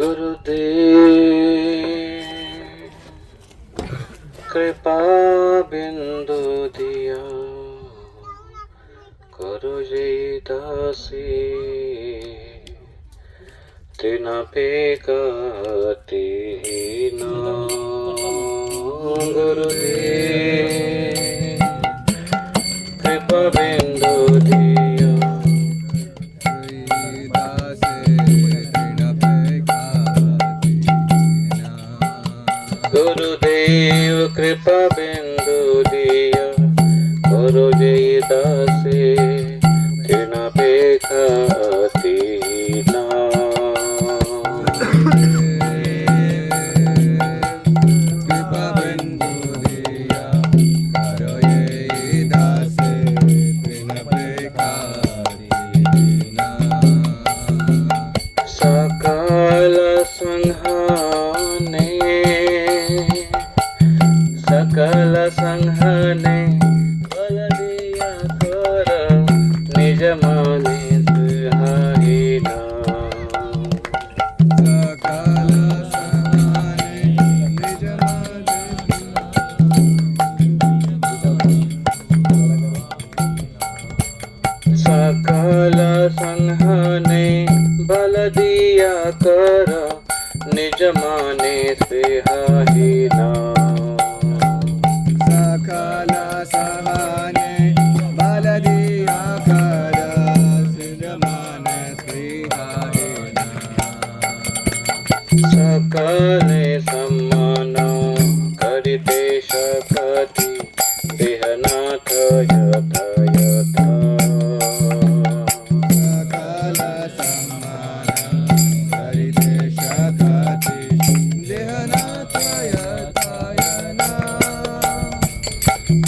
गुरुदेव कृपा बिंदु दिया करो जे दासी तिना पे काती ना। गुरुदेव कृपा बिंदु दिया गुरुदेव कृपा बिंदु दिया करो जे दासी तिना पे खाती ना। कृपा बिंदु दिया करो ये दासी तिना पे खाती ना। सकल संहाने बल दिया कर निज माने सुहाइना। सकल संहाने निज सकल संहाने बल दिया कर निज माने सुहाइना। सकल संहाने बल दिया कर निज माने सुहाइना। सकल सम्मान करिते शकति देहनाथ यथ यथ। सकल सम्मान करिते शकति देहनाथ यथायना।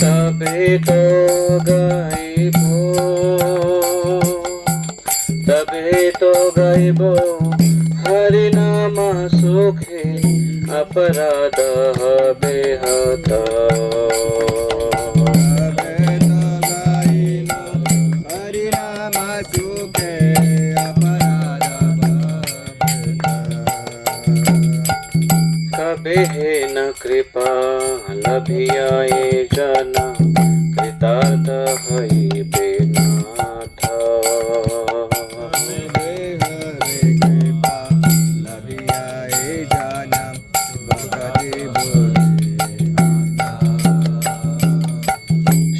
तबे तो गाइबो हरि नाम सुखे अपराध बेहद। हरि नाम सुखे अपराध कबे न कृपा लभियाए जन कृतार्थ हइबे नाथ।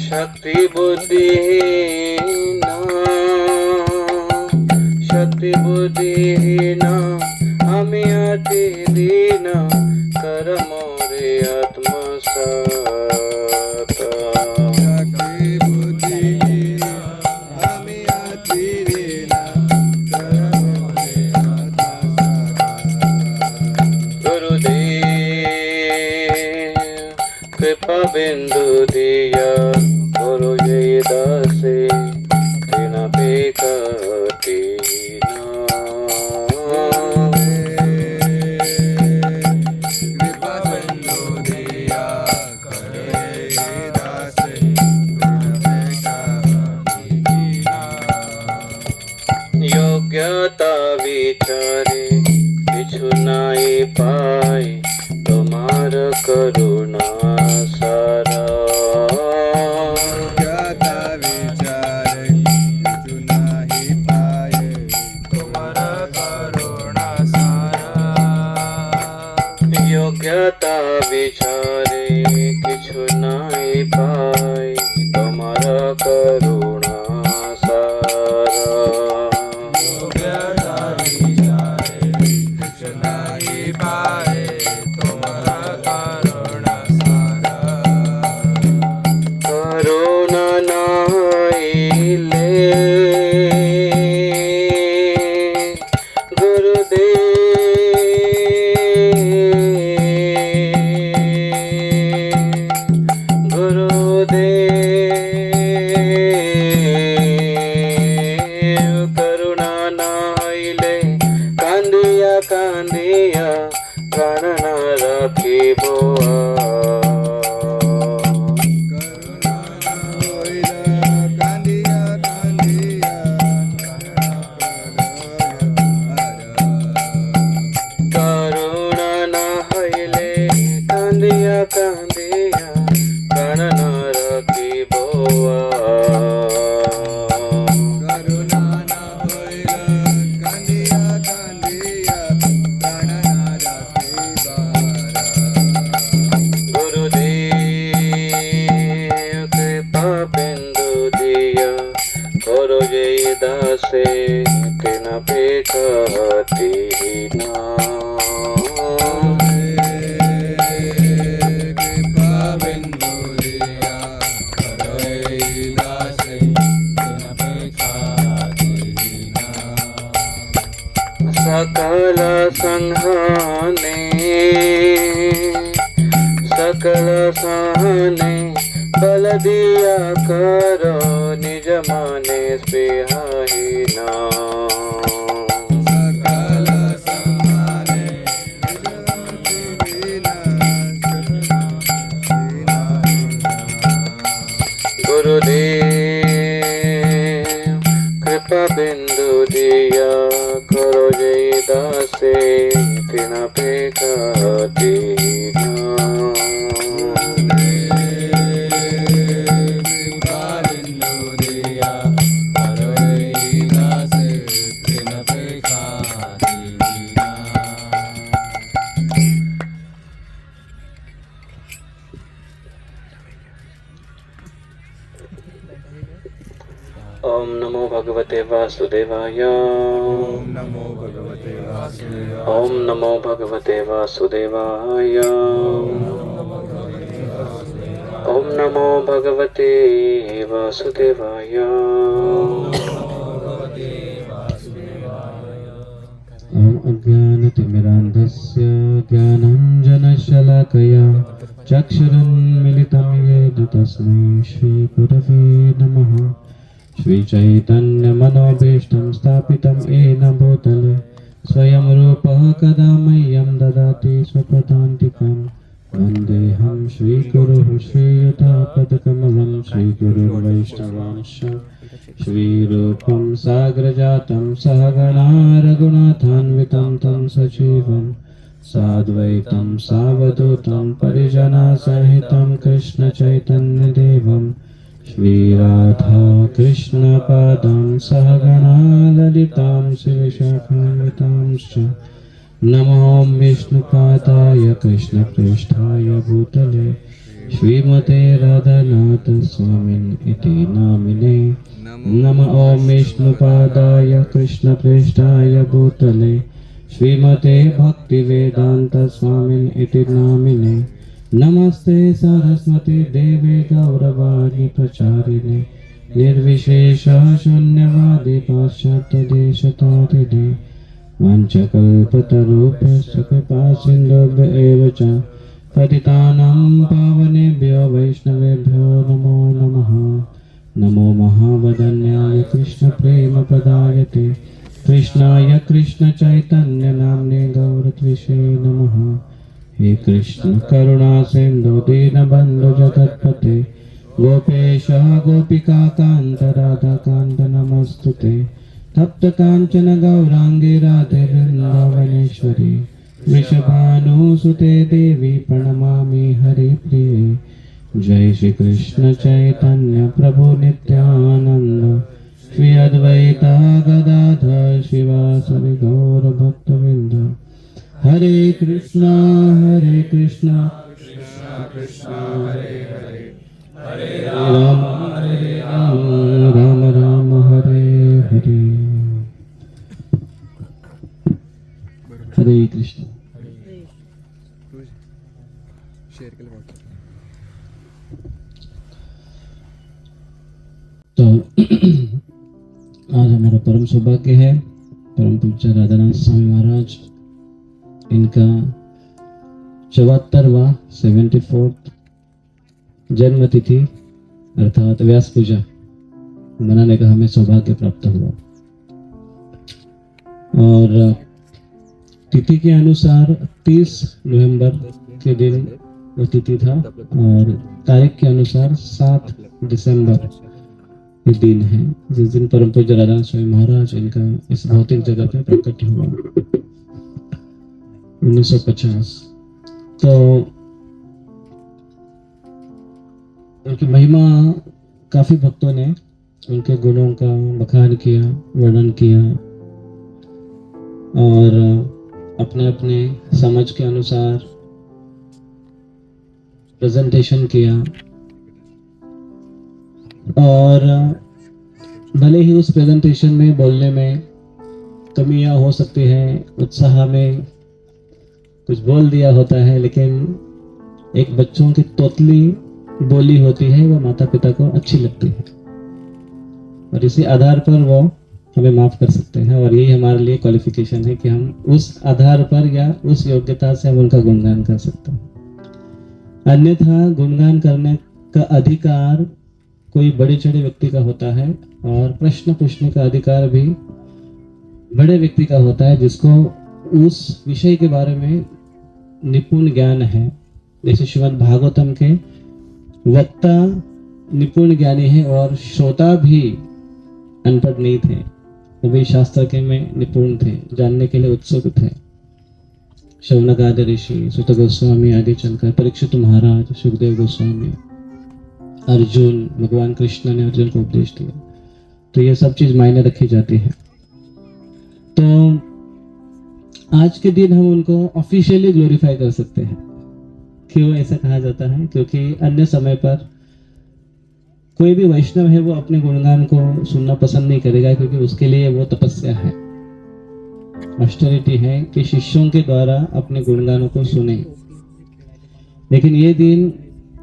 शक्ति बुद्धिहीन हमें अति दीन कर मोरे आत्मसात। शक्ति बुद्धिहीन हमें अति दीन कर मोरे आत्मसात। गुरुदेव कृपा बिंदु दिया करो ये दासी तिना पे काती ना। कृपा बिंदु दिया करो ये दासी तिना पे काती ना। योग्यता विचारे किछु नाई पाए तुम्हार करुणा सारा। योग्यता विचारे किछु नाही पाए तुम्हारा करुणा सारा। योग्यता विचारे किछु नाई पाए तुम्हारा करुणा सारा। योग्यता विचारे किछु नाही पाए तुम्हारा करुणा सारा। करुणा नाइले गुरुदेव करुणा नाइले कांदिया कांदिया प्राण न राखिबो। कहती नाम। सकल संहाने सकल सहने बल दिया करो निज माने स्पेहाही नाम। सकल संहाने गुरुदेव कृपा बिंदु दिया करो जय दासे तिन पे कहती ओम नमो भगवते वासुदेवाय। ओम नमो भगवते वासुदेवाय। ओम नमो भगवते वासुदेवाय। ओम नमो भगवते वासुदेवाय। ओम अज्ञानतिमिरान्धस्य ज्ञानाञ्जनशलाकया चक्षुरुन्मीलितं येन तस्मै श्रीगुरवे नमः। श्रीचैतन्यमनोभीष्टं स्थापितं येन भूतले स्वयं रूपः कदा मह्यं ददाति स्वपदान्तिकं। वन्देऽहं श्रीगुरुः श्रीयुतापदकमलं श्रीगुरुर्वैष्णवांश्च श्रीरूपं साग्रजातं सहगणा रघुनाथान्वितं तं सजीवं साद्वैतं सावधूतं परिजनसहितं कृष्णचैतन्यदेवं श्रीराधा कृष्णपादां सहगणा ललितां श्रीविशाखान्वितांश्च। नमो विष्णुपादाय कृष्णप्रेष्ठाय भूतले श्रीमते राधानाथ स्वामिन् इति नामिने। नमो विष्णुपादाय कृष्णप्रेष्ठाय भूतले श्रीमते भक्तिवेदान्त स्वामिन् इति नामिने। नमस्ते सरस्वती देवे गौरवाणी प्रचारिणे निर्विशेष शून्यवादी पाश्चात्यदेशतारिणे वाञ्छकल्पतरुभ्यश्च कृपासिन्धुभ्य एव च पतितानां पावनेभ्यो वैष्णवेभ्यो नमो नमः। नमो महावदन्याय कृष्णप्रेमप्रदायते कृष्णाय कृष्णचैतन्यनाम्ने गौरत्विषे नमः। हे कृष्ण करुणा सिंधु दीनबंधु जगत्पते गोपेश गोपिका कांत राधा कांत नमस्तुते। तप्त कांचन गौरांगी राधे वृंदावनेश्वरी वृषभानुसुते देवी प्रणमामि हरिप्रिये। जय श्री कृष्ण चैतन्य प्रभु नित्यानंद श्री अद्वैत गदाधर शिवासरि गौर भक्तवृंद। हरे कृष्णा कृष्णा कृष्णा हरे हरे हरे राम राम राम हरे हरे। हरे कृष्ण। तो आज हमारा परम सौभाग्य है परम पूज्य राधानाथ स्वामी महाराज इनका 74वां 74th जन्म तिथि अर्थात व्यास पूजा मनाने का हमें सौभाग्य प्राप्त हुआ। और तिथि के अनुसार 30 नवंबर के दिन वो तिथि था और तारीख के अनुसार 7 दिसंबर ये दिन है जिस दिन परम पूज्य राधानाथ स्वामी महाराज इनका इस भौतिक जगत में प्रकट हुआ 1950। तो उनकी महिमा काफी भक्तों ने उनके गुणों का बखान किया वर्णन किया और अपने अपने समझ के अनुसार प्रेजेंटेशन किया। और भले ही उस प्रेजेंटेशन में बोलने में कमियां हो सकती हैं, उत्साह में कुछ बोल दिया होता है, लेकिन एक बच्चों की तोतली बोली होती है वो माता पिता को अच्छी लगती है और इसी आधार पर वो हमें माफ कर सकते हैं। और यही हमारे लिए क्वालिफिकेशन है कि हम उस आधार पर या उस योग्यता से हम उनका गुणगान कर सकते हैं। अन्यथा गुणगान करने का अधिकार कोई बड़े चढ़े व्यक्ति का होता है और प्रश्न पूछने का अधिकार भी बड़े व्यक्ति का होता है जिसको उस विषय के बारे में निपुण ज्ञान है। जैसे श्रीमद् भागवतम के वक्ता निपुण ज्ञानी है और श्रोता भी अनपढ़ नहीं थे, वो भी शास्त्र के में निपुण थे, जानने के लिए उत्सुक थे। शौनकाद ऋषि, सुत गोस्वामी आदि चलकर, परीक्षित महाराज, सुखदेव गोस्वामी, अर्जुन, भगवान कृष्ण ने अर्जुन को उपदेश दिया। तो ये सब चीज मायने रखी जाती है। तो आज के दिन हम उनको ऑफिशियली ग्लोरीफाई कर सकते हैं। क्यों ऐसा कहा जाता है? क्योंकि अन्य समय पर कोई भी वैष्णव है वो अपने गुणगान को सुनना पसंद नहीं करेगा, क्योंकि उसके लिए वो तपस्या है, ऑस्टेरिटी है कि शिष्यों के द्वारा अपने गुणगानों को सुने। लेकिन ये दिन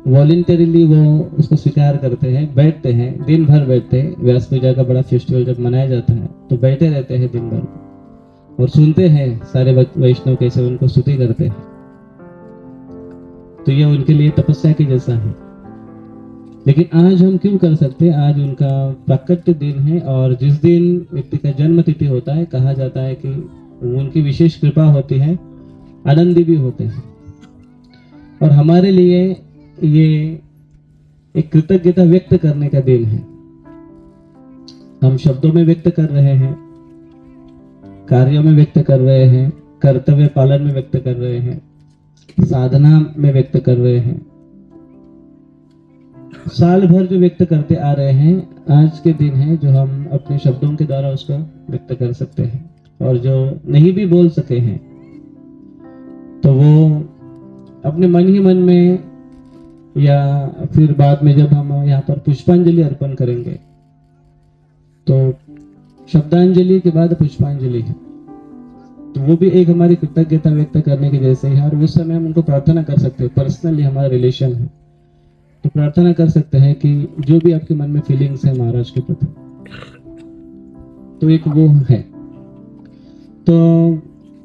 वॉलंटरीली वो उसको स्वीकार करते हैं, बैठते हैं, दिन भर बैठते हैं। व्यास पूजा का बड़ा फेस्टिवल जब मनाया जाता है तो बैठे रहते हैं दिन भर और सुनते हैं सारे वैष्णव कैसे उनको स्तुति करते हैं। तो ये उनके लिए तपस्या की जैसा है। लेकिन आज हम क्यों कर सकते हैं? आज उनका प्राकट्य दिन है और जिस दिन व्यक्ति का जन्म तिथि होता है, कहा जाता है कि उनकी विशेष कृपा होती है, आनंदी भी होते हैं। और हमारे लिए ये एक कृतज्ञता व्यक्त करने का दिन है। हम शब्दों में व्यक्त कर रहे हैं, कार्यों में व्यक्त कर रहे हैं, कर्तव्य पालन में व्यक्त कर रहे हैं, साधना में व्यक्त कर रहे हैं। साल भर जो व्यक्त करते आ रहे हैं, आज के दिन है जो हम अपने शब्दों के द्वारा उसको व्यक्त कर सकते हैं। और जो नहीं भी बोल सके हैं तो वो अपने मन ही मन में या फिर बाद में जब हम यहाँ पर पुष्पांजलि अर्पण करेंगे तो शब्दांजलि के बाद पुष्पांजलि है, तो वो भी एक हमारी कृतज्ञता व्यक्त करने के जैसे है। और उस समय हम उनको प्रार्थना कर सकते हैं, पर्सनली हमारा रिलेशन है तो प्रार्थना कर सकते हैं कि जो भी आपके मन में फीलिंग्स है महाराज के प्रति, तो एक वो है। तो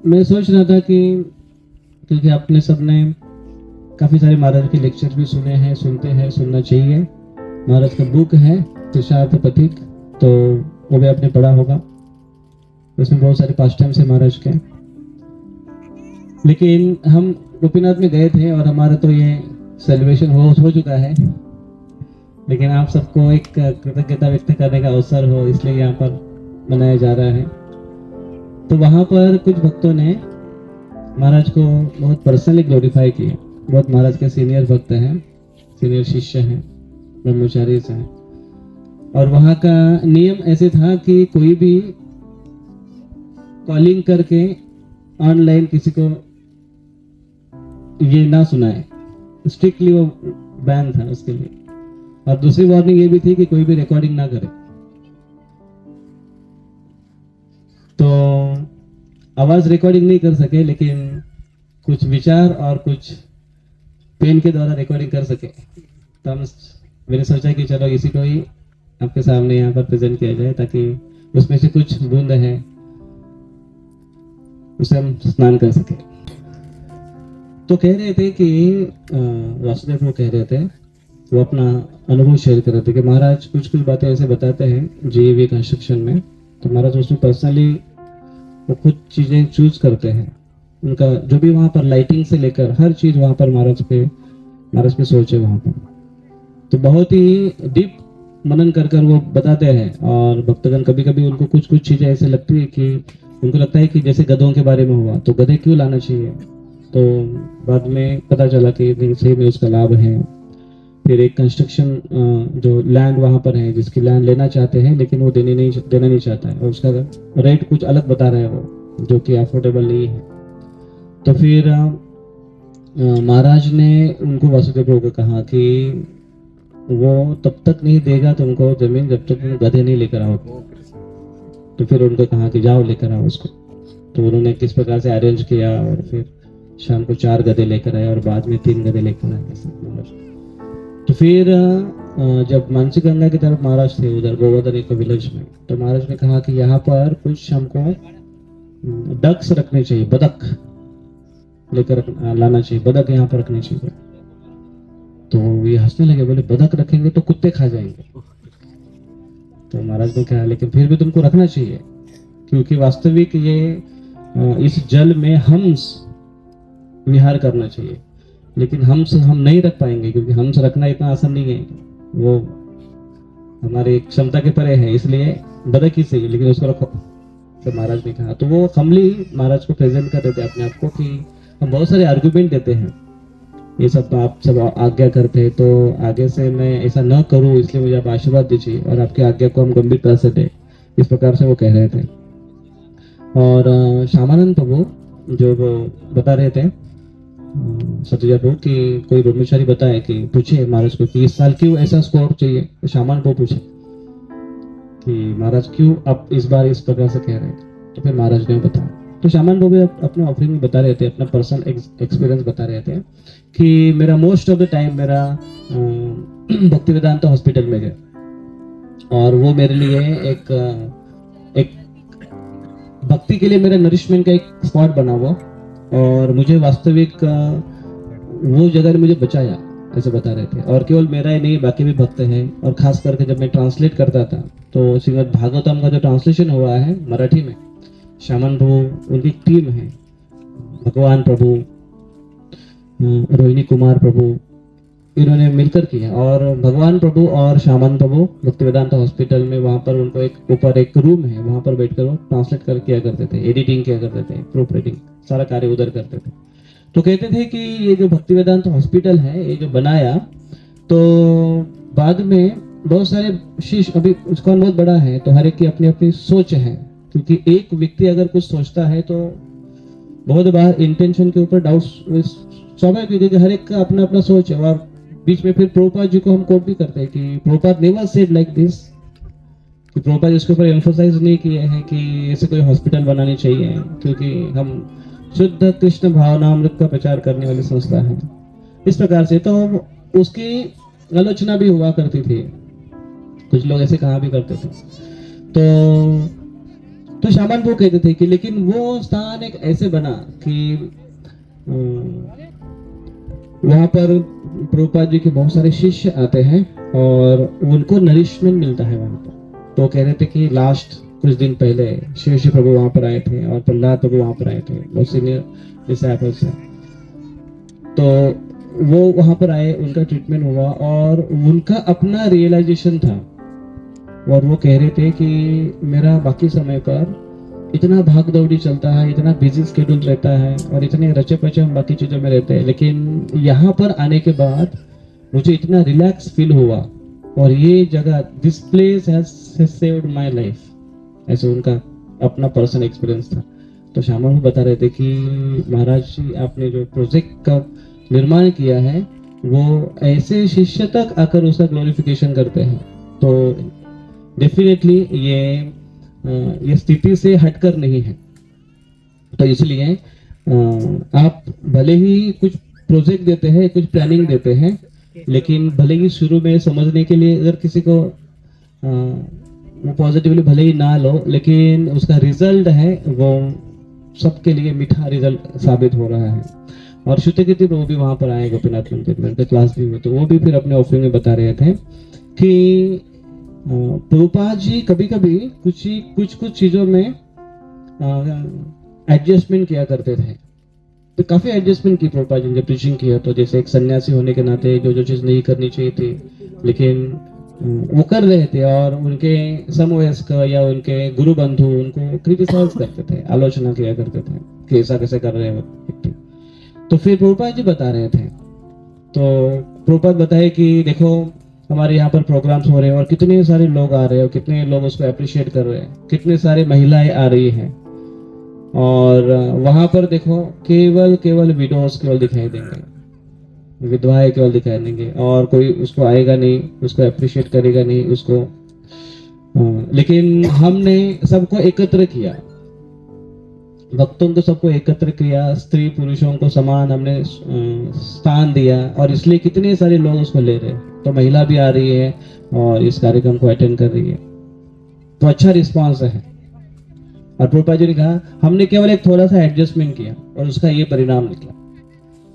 मैं सोच रहा था कि क्योंकि आपने सबने काफी सारे महाराज के लेक्चर भी सुने हैं, सुनते हैं, सुनना चाहिए। महाराज का बुक है तीर्थार्थ पथिक, तो वो भी आपने पढ़ा होगा। उसमें बहुत सारे पास्ट टाइम्स है महाराज के। लेकिन हम गोपीनाथ में गए थे और हमारा तो ये सेलिब्रेशन हो चुका है, लेकिन आप सबको एक कृतज्ञता व्यक्त करने का अवसर हो इसलिए यहाँ पर मनाया जा रहा है। तो वहाँ पर कुछ भक्तों ने महाराज को बहुत पर्सनली ग्लोरीफाई किया। बहुत महाराज के सीनियर भक्त हैं, सीनियर शिष्य हैं, ब्रह्मचारी हैं। और वहाँ का नियम ऐसे था कि कोई भी कॉलिंग करके ऑनलाइन किसी को ये ना सुनाए, स्ट्रिक्टली वो बैन था उसके लिए। और दूसरी वार्निंग ये भी थी कि कोई भी रिकॉर्डिंग ना करे। तो आवाज रिकॉर्डिंग नहीं कर सके, लेकिन कुछ विचार और कुछ पेन के द्वारा रिकॉर्डिंग कर सके। तो मैंने सोचा कि चलो इसी को ही आपके सामने यहाँ पर प्रेजेंट किया जाए, ताकि उसमें से कुछ बूंद है उसे हम स्नान कर सके। तो कह रहे थे कि वासुदेव वो कह रहे थे, वो अपना अनुभव शेयर कर रहे थे कि महाराज कुछ कुछ बातें ऐसे बताते हैं जीएवी कंस्ट्रक्शन में, तो महाराज उसमें पर्सनली वो खुद चीजें चूज करते हैं। उनका जो भी वहाँ पर लाइटिंग से लेकर हर चीज वहाँ पर महाराज पे सोच है वहाँ पर। तो बहुत ही डीप मनन कर वो बताते हैं। और भक्तगण कभी कभी उनको कुछ कुछ चीजें ऐसे लगती है कि उनको लगता है कि जैसे गधों के बारे में हुआ तो गधे क्यों लाना चाहिए, तो बाद में पता चला कि सही में उसका लाभ है। फिर एक कंस्ट्रक्शन जो लैंड वहाँ पर है, जिसकी लैंड लेना चाहते हैं लेकिन वो देना नहीं चाहता है और उसका रेट कुछ अलग बता रहा है वो, जो कि अफोर्डेबल नहीं है। तो फिर महाराज ने उनको वासुदेव प्रभु को कहा कि वो तब तक नहीं देगा तुमको जमीन जब तक तुम गधे नहीं लेकर आओगे। तो फिर उनको कहा कि जाओ लेकर आओ उसको। तो उन्होंने किस प्रकार से अरेंज किया और फिर शाम को 4 गधे लेकर आए और बाद में 3 गधे लेकर आए ऐसे महाराज। तो फिर जब मानसी गंगा की तरफ महाराज थे उधर गोवर्धन एक विलेज में, तो महाराज ने कहा कि यहाँ पर कुछ हमको डक्स रखने चाहिए, बतख लेकर लाना चाहिए, बतख यहाँ पर रखनी चाहिए। तो ये हंसने लगे, बोले बतख रखेंगे तो कुत्ते खा जाएंगे। तो महाराज ने कहा लेकिन फिर भी तुमको रखना चाहिए, क्योंकि वास्तविक ये इस जल में हंस विहार करना चाहिए, लेकिन हंस हम नहीं रख पाएंगे क्योंकि हंस रखना इतना आसान नहीं है, वो हमारी क्षमता के परे है, इसलिए बतख ही सही, लेकिन उसको रखो। तो महाराज ने कहा, तो वो हमली महाराज को प्रेजेंट कर देते अपने आप को कि हम बहुत सारे आर्गुमेंट देते हैं, ये सब आप सब आज्ञा करते हैं, तो आगे से मैं ऐसा न करूं, इसलिए मुझे आप आशीर्वाद दीजिए और आपकी आज्ञा को हम गंभीरता से दें, इस प्रकार से वो कह रहे थे। और श्यामानंद प्रभु जो वो बता रहे थे सत्यजा प्रभु कि कोई ब्रह्मचारी बताए कि पूछे महाराज को कि इस साल क्यों ऐसा स्कोर चाहिए। तो श्यामान प्रभु पूछे कि महाराज क्यों आप इस बार इस प्रकार से कह रहे हैं। तो फिर महाराज ने बताया, तो श्यामान प्रभु अपने ऑफरिंग में बता रहे थे, अपना पर्सनल एक्सपीरियंस बता रहे थे कि मेरा मोस्ट ऑफ द टाइम मेरा भक्ति वेदांत हॉस्पिटल में गया और वो मेरे लिए एक भक्ति के लिए मेरा नरिशमेंट का एक स्पॉट बना हुआ, और मुझे वास्तविक वो जगह ने मुझे बचाया, ऐसे बता रहे थे। और केवल मेरा ही नहीं, बाकी भी भक्त हैं, और खास करके जब मैं ट्रांसलेट करता था तो श्रीमद् भागवतम का जो ट्रांसलेशन हुआ है मराठी में, श्यामन प्रभु उनकी टीम है, भगवान प्रभु, रोहिणी कुमार प्रभु, इन्होंने मिलकर किया। और भगवान प्रभु और श्यामन प्रभु भक्ति वेदांत हॉस्पिटल में वहां पर उनको एक ऊपर एक रूम है, वहां पर बैठकर वो ट्रांसलेट कर किया करते थे, एडिटिंग किया करते थे, प्रूफ रीडिंग, सारा कार्य उधर करते थे। तो कहते थे कि ये जो भक्ति वेदांत हॉस्पिटल है, ये जो बनाया, तो बाद में बहुत सारे शिष्य, अभी उसका बहुत बड़ा है, तो हर एक की अपनी अपनी सोच है, क्योंकि एक व्यक्ति अगर कुछ सोचता है तो बहुत बार इंटेंशन के ऊपर डाउट स्वाभाविक है, क्योंकि हर एक का अपना अपना सोच है। और बीच में फिर प्रभुपाद जी को हम कोट भी करते हैं कि Prabhupada never said like this, कि प्रभुपाद इसके ऊपर एम्फोसाइज नहीं किए हैं कि ऐसे कोई हॉस्पिटल बनानी चाहिए, क्योंकि हम शुद्ध कृष्ण भावनामृत का प्रचार करने वाली संस्था है, इस प्रकार से। तो उसकी आलोचना भी हुआ करती थी, कुछ लोग ऐसे कहा भी करते थे। तो श्यामन वो कहते थे कि लेकिन वो स्थान एक ऐसे बना कि वहां पर प्रभुपाद जी के बहुत सारे शिष्य आते हैं और उनको नरिशमेंट मिलता है वहां पर। तो कह रहे थे कि लास्ट कुछ दिन पहले श्री प्रभु वहां पर आए थे और प्रहलाद प्रभु वहां पर आए थे, बहुत सीनियर डिसाइपल्स हैं। तो वो वहां पर आए, उनका ट्रीटमेंट हुआ और उनका अपना रियलाइजेशन था, और वो कह रहे थे कि मेरा बाकी समय पर इतना भाग दौड़ी चलता है, इतना बिजी स्केड्यूल रहता है और इतने रचे पचे हम बाकी चीजों में रहते हैं, लेकिन यहाँ पर आने के बाद मुझे इतना रिलैक्स फील हुआ, और ये जगह, this place has saved my life, ऐसे उनका अपना पर्सनल एक्सपीरियंस था। तो श्यामा भी बता रहे थे कि महाराज जी आपने जो प्रोजेक्ट का निर्माण किया है वो ऐसे शिष्य तक आकर उसका ग्लोरिफिकेशन करते हैं, तो डेफिनेटली ये स्थिति से हटकर नहीं है। तो इसलिए आप भले ही कुछ प्रोजेक्ट देते हैं, कुछ प्लानिंग देते हैं, लेकिन भले ही शुरू में समझने के लिए अगर किसी को वो पॉजिटिवली भले ही ना लो, लेकिन उसका रिजल्ट है वो सबके लिए मीठा रिजल्ट साबित हो रहा है। और श्रुतिकीर्ति प्रभु भी वहां पर आए गोपीनाथ मंदिर में, उनके क्लास भी हुए, तो वो भी फिर अपने ऑफरिंग में बता रहे थे कि प्रभुपाद जी कभी कभी कुछ चीजों में एडजस्टमेंट किया करते थे। तो काफी एडजस्टमेंट की प्रभुपाद जी ने जब प्रीचिंग किया, तो जैसे एक सन्यासी होने के नाते जो चीज नहीं करनी चाहिए थी लेकिन वो कर रहे थे, और उनके समवयस्क या उनके गुरु बंधु उनको क्रिटिसाइज करते थे, आलोचना किया करते थे कि ऐसा कैसे कर रहे हैं व्यक्ति। तो फिर प्रभुपाद जी बता रहे थे, तो प्रभुपाद बताए कि देखो हमारे यहाँ पर प्रोग्राम्स हो रहे हैं और कितने सारे लोग आ रहे हैं और कितने लोग उसको अप्रिशिएट कर रहे हैं, कितने सारे महिलाएं आ रही हैं, और वहां पर देखो केवल विडोज केवल दिखाई देंगे, विधवाएं केवल दिखाई देंगे, और कोई उसको आएगा नहीं, उसको अप्रिशिएट करेगा नहीं, उसको लेकिन हमने सबको एकत्र किया, भक्तों को सबको एकत्र किया, स्त्री पुरुषों को समान हमने स्थान दिया, और इसलिए कितने सारे लोग उसको ले रहे हैं। तो महिला भी आ रही है और इस कार्यक्रम को अटेंड कर रही है, तो अच्छा रिस्पांस है। और प्रभुपाद जी ने कहा हमने केवल एक थोड़ा सा एडजस्टमेंट किया और उसका ये परिणाम निकला,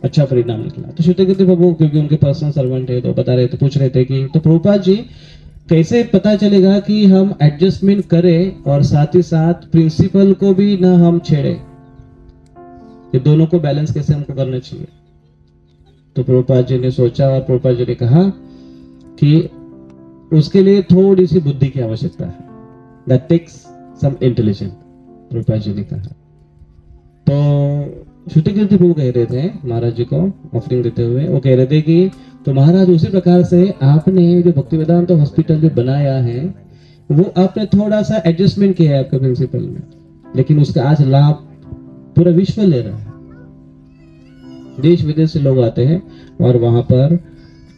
अच्छा परिणाम निकला। तो श्रुतिकीर्ति प्रभु क्योंकि उनके पर्सनल सर्वेंट है तो बता रहे थे, पूछ रहे थे कि तो प्रभुपाद जी कैसे पता चलेगा कि हम एडजस्टमेंट करें और साथ ही साथ प्रिंसिपल को भी ना हम छेड़े, ये दोनों को बैलेंस कैसे हमको करना चाहिए। तो प्रभुपाद जी ने सोचा और प्रभुपाद जी ने कहा कि उसके लिए थोड़ी सी बुद्धि की आवश्यकता है, that takes some intelligence, Prabhupada ji ने कहा। तो श्रुतिकीर्ति प्रभु कह रहे थे महाराज जी को ऑफरिंग देते हुए, वो कह रहे थे कि तो महाराज उसी प्रकार से आपने जो भक्ति वेदांत हॉस्पिटल जो बनाया है वो आपने थोड़ा सा एडजस्टमेंट किया है आपके प्रिंसिपल में, लेकिन उसका आज लाभ पूरा विश्व ले रहा है। देश विदेश से लोग आते हैं और वहां पर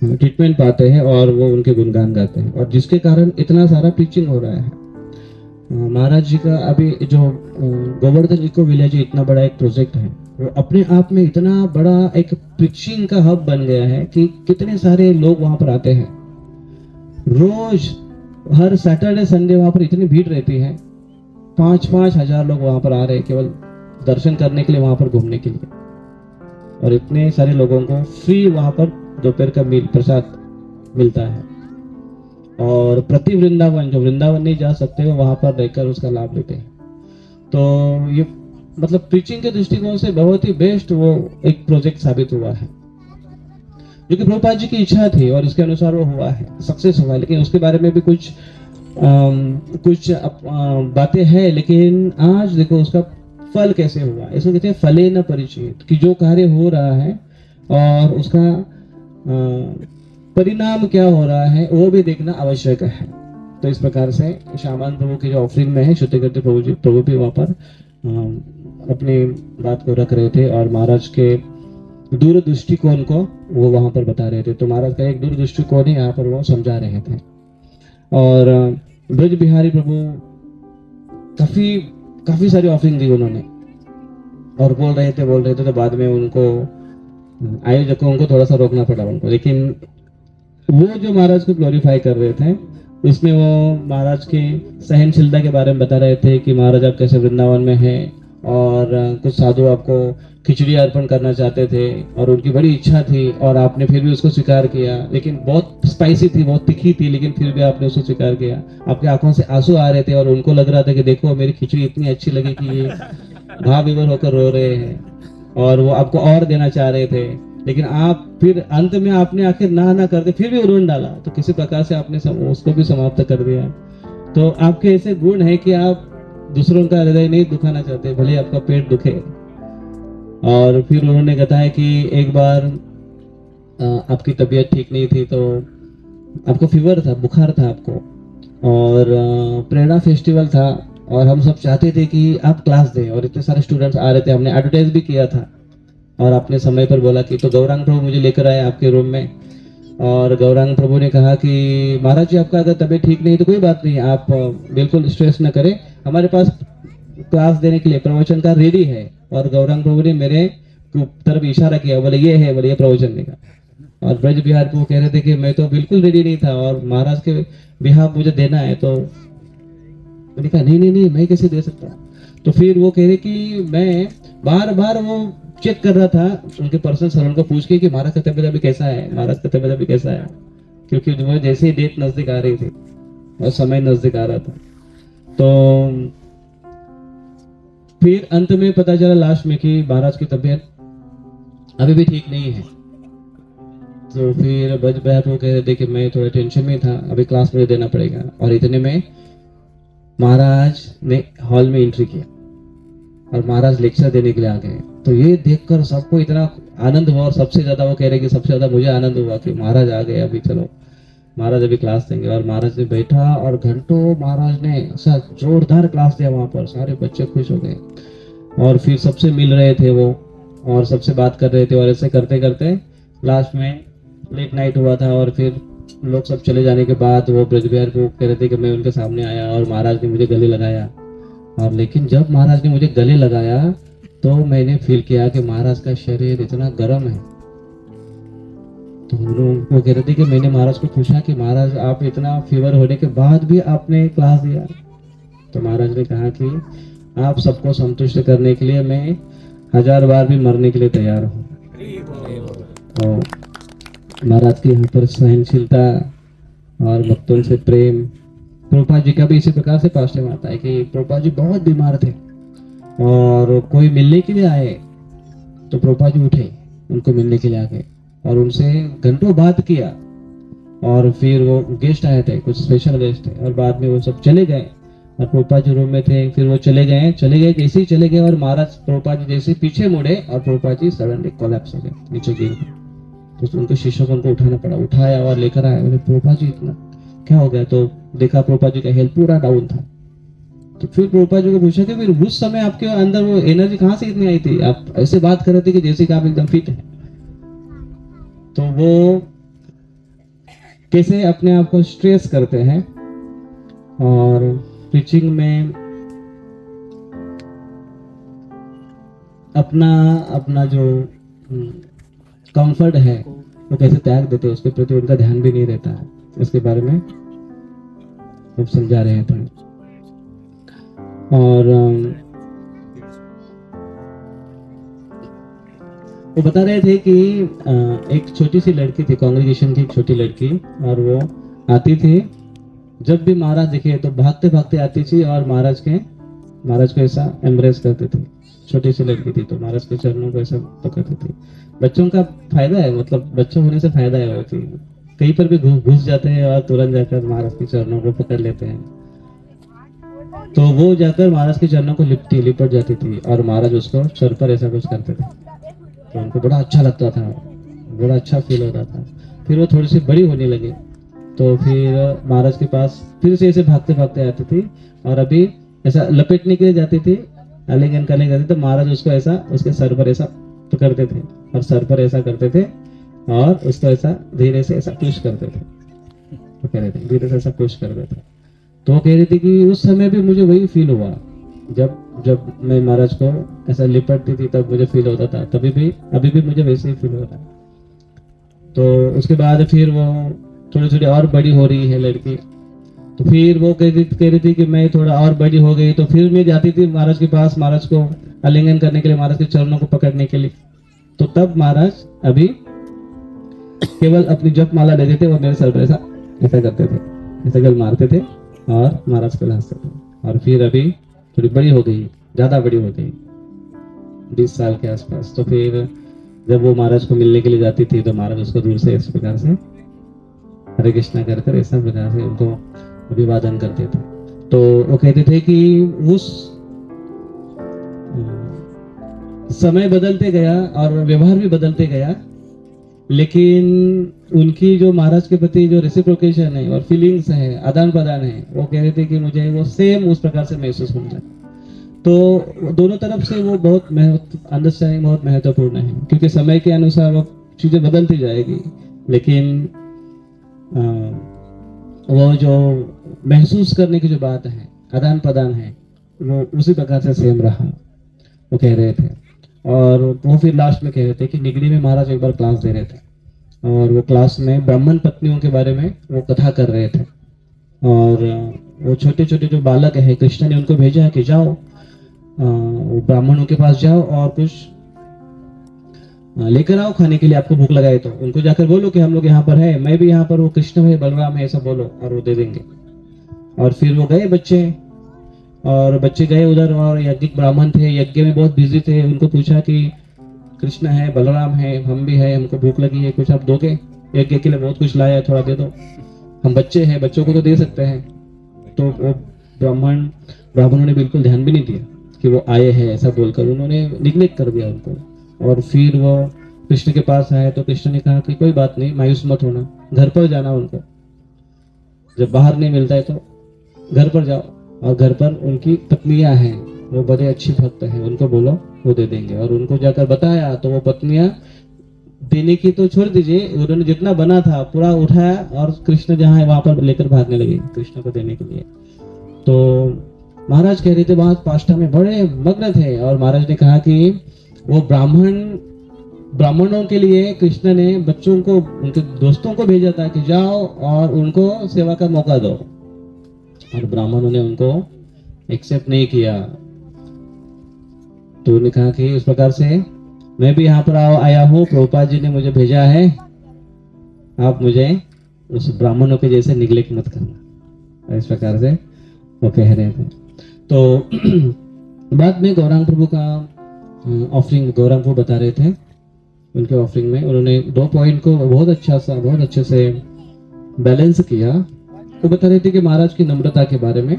ट्रीटमेंट पाते हैं और वो उनके गुणगान गाते हैं, और जिसके कारण इतना सारा टीचिंग हो रहा है। महाराज जी का अभी जो गोवर्धन इको विलेज इतना बड़ा एक प्रोजेक्ट है, वो अपने आप में इतना बड़ा एक प्रीचिंग का हब बन गया है कि कितने सारे लोग वहां पर आते हैं। रोज हर सैटरडे संडे वहां पर इतनी भीड़ रहती है, 5-5 हजार लोग वहां पर आ रहे हैं केवल दर्शन करने के लिए, वहां पर घूमने के लिए। और इतने सारे लोगों को फ्री वहां पर दोपहर का मील प्रसाद मिलता है, और प्रति वृंदावन जो वृंदावन नहीं जा सकते वो वहां पर रहकर उसका लाभ लेते हैं। तो ये मतलब प्रीचिंग के दृष्टिकोण से बहुत ही बेस्ट वो एक प्रोजेक्ट साबित हुआ है, जो कि प्रभुपाद जी की इच्छा थी और इसके अनुसार वो हुआ है, सक्सेस हुआ है। लेकिन उसके बारे में भी कुछ बातें हैं, लेकिन आज देखो उसका फल कैसे हुआ। इसको कहते हैं फले न परिचित, कि जो कार्य हो रहा है और उसका परिणाम क्या हो रहा है वो भी देखना आवश्यक है। तो इस प्रकार से श्यामान प्रभु की जो ऑफरिंग में है, श्रुतिकीर्ति प्रभु भी वहां पर अपनी बात को रख रहे थे और महाराज के दूर दृष्टिकोण को वो वहां पर बता रहे थे। तो महाराज का एक दूर दृष्टिकोण ही यहाँ पर वो समझा रहे थे। और ब्रज बिहारी प्रभु काफी सारी ऑफरिंग दी उन्होंने, और बोल रहे थे तो बाद में उनको आयोजकों को थोड़ा सा रोकना पड़ा उनको। लेकिन वो जो महाराज को ग्लोरीफाई कर रहे थे उसमें वो महाराज की सहनशीलता के बारे में बता रहे थे कि महाराज आप कैसे वृंदावन में हैं, और कुछ साधु आपको खिचड़ी अर्पण करना चाहते थे और उनकी बड़ी इच्छा थी और आपने फिर भी उसको स्वीकार किया, लेकिन बहुत स्पाइसी थी, बहुत तीखी थी, लेकिन फिर भी आपने उसको स्वीकार किया। आपकी आंखों से आंसू आ रहे थे और उनको लग रहा था कि देखो मेरी खिचड़ी इतनी अच्छी लगी कि ये भाव विभोर होकर रो रहे हैं, और वो आपको और देना चाह रहे थे, लेकिन आप फिर अंत में आपने आखिर ना करके फिर भी उन्होंने डाला, तो किसी प्रकार से आपने उसको भी समाप्त कर दिया। तो आपके ऐसे गुण है कि आप दूसरों का हृदय नहीं दुखाना चाहते, भले आपका पेट दुखे। और फिर उन्होंने बताया कि एक बार आपकी तबीयत ठीक नहीं थी, तो आपको फीवर था, बुखार था आपको, और प्रेरणा फेस्टिवल था और हम सब चाहते थे कि आप क्लास दें और इतने सारे स्टूडेंट्स आ रहे थे, हमने एडवर्टाइज भी किया था। और आपने समय पर बोला कि तो गौरांग प्रभु मुझे लेकर आए आपके रूम में, और गौरांग प्रभु ने कहा कि महाराज जी आपका अगर तबीयत ठीक नहीं तो कोई बात नहीं, आप बिल्कुल स्ट्रेस न करें, हमारे पास क्लास देने के लिए प्रवचन का रेडी है। और गौरांग प्रभु ने मेरे तरफ इशारा किया, बोले ये है, बोले ये प्रवचन देगा। और ब्रज बिहार प्रभु कह रहे थे कि मैं तो बिल्कुल रेडी नहीं था और महाराज के बिहार मुझे देना है, तो मैंने कहा नहीं मैं कैसे दे सकता। तो फिर वो कह रहे कि मैं बार वो चेक कर रहा था उनके पर्सनल सर्वेंट को पूछ के कि महाराज का तबीयत अभी कैसा है, महाराज का तबीयत अभी कैसा है, क्योंकि वो जैसे ही डेट नजदीक आ रही थी और समय नजदीक आ रहा था। तो फिर अंत में पता चला लास्ट में कि महाराज की तबीयत अभी भी ठीक नहीं है। तो फिर ब्रज बिहार प्रभु कह रहे थे कि मैं थोड़ा टेंशन में था, अभी क्लास मुझे देना पड़ेगा। और इतने में महाराज ने हॉल में एंट्री किया और महाराज लेक्चर देने के लिए आ गए। तो ये देखकर सबको इतना आनंद हुआ, और सबसे ज्यादा वो कह रहे कि सबसे ज्यादा मुझे आनंद हुआ कि महाराज आ गए, अभी चलो महाराज अभी क्लास देंगे। और महाराज ने बैठा और घंटों महाराज ने ऐसा जोरदार क्लास दिया, वहां पर सारे बच्चे खुश हो गए। और फिर सबसे मिल रहे थे वो और सबसे बात कर रहे थे, और ऐसे करते करते लास्ट में लेट नाइट हुआ था और फिर लोग सब चले जाने के बाद वो ब्रज बिहार को कह रहे थे कि मैं उनके सामने आया और महाराज ने मुझे गले लगाया। और लेकिन जब महाराज ने मुझे गले लगाया तो मैंने फील किया कि महाराज का शरीर इतना गर्म है। तो हम लोग वो कह रहे थे कि मैंने महाराज को पूछा कि महाराज आप इतना फीवर होने के बाद भी आपने क्लास दिया। तो महाराज ने कहा कि आप सबको संतुष्ट करने के लिए मैं 1000 बार भी मरने के लिए तैयार हूँ। तो महाराज के यहाँ पर सहनशीलता और भक्तों से प्रेम। प्रभुपाद जी का भी इसी प्रकार से पास्ट में आता है कि प्रभुपाद जी बहुत बीमार थे और कोई मिलने के लिए आए तो प्रभुपाद जी उठे, उनको मिलने के लिए आ गए और उनसे घंटों बात किया। और फिर वो गेस्ट आए थे, कुछ स्पेशल गेस्ट थे, और बाद में वो सब चले गए और प्रभुपाद जी रूम में थे। फिर वो चले गए जैसे ही चले गए और महाराज प्रभुपाद जी जैसे पीछे मुड़े और प्रभुपाद जी सडनली कोलैप्स हो गए, नीचे गिर गए। तो उनको शिष्यों को उनको उठाना पड़ा, उठाया और लेकर आए। बोले प्रभुपाद जी इतना क्या हो गया? तो देखा प्रभुपाद जी का हेल्थ पूरा डाउन था। तो फिर प्रभुपाद जी को पूछा कि फिर उस समय आपके अंदर वो एनर्जी कहाँ से इतनी आई थी? आप ऐसे बात कर रहे थे कि जैसे कि आप एकदम फिट हैं। तो वो कैसे अपने आप को स्ट्रेस करते हैं और टीचिंग में अपना जो कंफर्ट है वो कैसे त्याग देते हैं, उसके प्रति उनका ध्यान भी नहीं रहता है। इसके बारे में वो समझा रहे थे। और वो बता रहे थे कि एक छोटी सी लड़की थी, कांग्रेगेशन की एक छोटी लड़की, और वो आती थी जब भी महाराज दिखे तो भागते भागते आती थी और महाराज को ऐसा एम्ब्रेस करती थी। छोटी सी लड़की थी तो महाराज के चरणों को ऐसा पकड़ती थी। बच्चों का फायदा है, मतलब बच्चों होने से फायदा है वो कि कहीं पर भी घुस जाते हैं और तुरंत जाकर महाराज के चरणों को पकड़ लेते हैं। तो वो जाकर महाराज के चरणों को लिपट जाती थी और महाराज उसको सर पर ऐसा कुछ करते थे। तो उनको बड़ा अच्छा लगता था, बड़ा अच्छा फील होता था। फिर वो थोड़ी सी बड़ी होने लगी तो फिर महाराज के पास फिर से ऐसे भागते भागते आती थी और अभी ऐसा लपेटने के लिए जाती थी, आलिंगन करने जाती, तो महाराज उसको ऐसा उसके सर पर ऐसा पकड़ते थे और सर पर ऐसा करते थे और उसको ऐसा धीरे से ऐसा पुश करते थे। तो कह रहे थे धीरे से ऐसा पुश करते थे। तो वो कह रही थी कि उस समय भी मुझे वही फील हुआ, जब मैं महाराज को ऐसा लिपटती थी तब मुझे फील होता था, अभी भी मुझे वैसे ही फील हो रहा है। तो उसके बाद फिर वो थोड़ी थोड़ी और बड़ी हो रही है लड़की। तो फिर वो कह रही थी कि मैं थोड़ा और बड़ी हो गई तो फिर मैं जाती थी महाराज के पास, महाराज को आलिंगन करने के लिए, महाराज के चरणों को पकड़ने के लिए। तो तब महाराज अभी केवल अपनी जप माला लेते थे और मेरे सर पर ऐसा करते थे, ऐसा गल मारते थे और महाराज को हंसते थे। और फिर अभी थोड़ी बड़ी हो गई, ज्यादा बड़ी हो गई, 20 साल के आसपास। तो फिर जब वो महाराज को मिलने के लिए जाती थी तो महाराज उसको दूर से इस प्रकार से हरे कृष्णा कर ऐसा प्रकार से उनको अभिवादन करते थे। तो वो कहते थे कि उस समय बदलते गया और व्यवहार भी बदलते गया, लेकिन उनकी जो महाराज के प्रति जो रेसिप्रोकेशन है और फीलिंग्स है, आदान प्रदान है, वो कह रहे थे कि मुझे वो सेम उस प्रकार से महसूस होता है। तो दोनों तरफ से वो बहुत अंडरस्टैंडिंग बहुत महत्वपूर्ण है, क्योंकि समय के अनुसार वो चीजें बदलती जाएगी, लेकिन वो जो महसूस करने की जो बात है, आदान प्रदान है, वो उसी प्रकार से सेम रहा, वो कह रहे थे। और वो फिर लास्ट में कह रहे थे कि निगड़ी में महाराज एक बार क्लास दे रहे थे और वो क्लास में ब्राह्मण पत्नियों के बारे में वो कथा कर रहे थे। और वो छोटे छोटे जो बालक है, कृष्ण ने उनको भेजा है कि जाओ वो ब्राह्मणों के पास जाओ और कुछ लेकर आओ खाने के लिए, आपको भूख लगाए तो उनको जाकर बोलो कि हम लोग यहाँ पर है, मैं भी यहाँ पर हूँ, कृष्ण है, बलराम है, ऐसा बोलो और वो दे देंगे। और फिर वो गए बच्चे गए उधर और यज्ञिक ब्राह्मण थे, यज्ञ में बहुत बिजी थे। उनको पूछा कि कृष्ण है, बलराम है, हम भी है, हमको भूख लगी है, कुछ आप दोगे? यज्ञ के लिए बहुत कुछ लाया है, थोड़ा दे दो, हम बच्चे हैं, बच्चों को तो दे सकते हैं। तो वो ब्राह्मणों ने बिल्कुल ध्यान भी नहीं दिया कि वो आए हैं, ऐसा बोलकर उन्होंने निग्लेक्ट कर दिया उनको। और फिर वो कृष्ण के पास आए तो कृष्ण ने कहा कि कोई बात नहीं, मायूस मत होना, घर पर जाना उनको, जब बाहर नहीं मिलता है तो घर पर जाओ। और घर पर उनकी पत्नियां हैं, वो बड़े अच्छी भक्त हैं, उनको बोलो वो दे देंगे। और उनको जाकर बताया तो वो पत्नियां देने की तो छोड़ दीजिए, उन्होंने जितना बना था पूरा उठाया और कृष्ण जहाँ है वहां पर लेकर भागने लगे कृष्ण को देने के लिए। तो महाराज कह रहे थे वहां पाष्टा में बड़े मग्न थे, और महाराज ने कहा कि वो ब्राह्मणों के लिए कृष्ण ने बच्चों को, उनके दोस्तों को भेजा था कि जाओ और उनको सेवा का मौका दो, और ब्राह्मणों ने उनको एक्सेप्ट नहीं किया। तो उन्होंने कहा कि उस प्रकार से मैं भी यहाँ पर आया हूँ, प्रभुपाद जी ने मुझे भेजा है, आप मुझे उस ब्राह्मणों के जैसे निग्लेक्ट मत करना, इस प्रकार से वो कह रहे थे। तो बाद में गौरांग प्रभु का ऑफरिंग गौरांग प्रभु बता रहे थे, उनके ऑफरिंग में उन्होंने 2 पॉइंट को बहुत अच्छे से बैलेंस किया। वो बता रहे थे कि महाराज की नम्रता के बारे में,